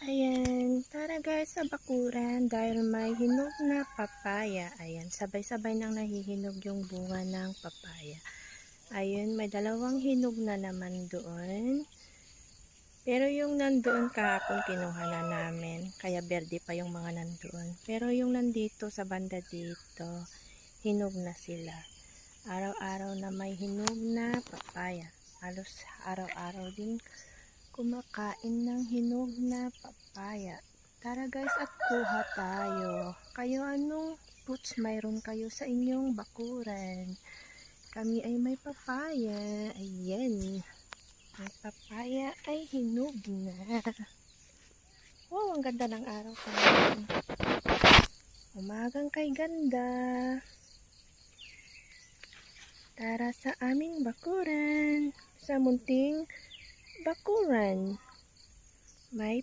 Ayan, tara guys sa bakuran dahil may hinog na papaya. Ayan, sabay-sabay nang nahihinog yung bunga ng papaya. Ayun, may dalawang hinog na naman doon. Pero yung nandoon kahapon kinuha na namin. Kaya berde pa yung mga nandoon. Pero yung nandito sa banda dito, hinog na sila. Araw-araw na may hinog na papaya. Halos araw-araw din kumakain ng hinog na papaya. Tara guys at kuha tayo. Kayo anong fruits mayroon kayo sa inyong bakuran? Kami ay may papaya. Ayan. May papaya ay hinog na. Wow, ang ganda ng araw ngayon. Umagang kay ganda. Tara sa aming bakuran. Sa munting bakuran. May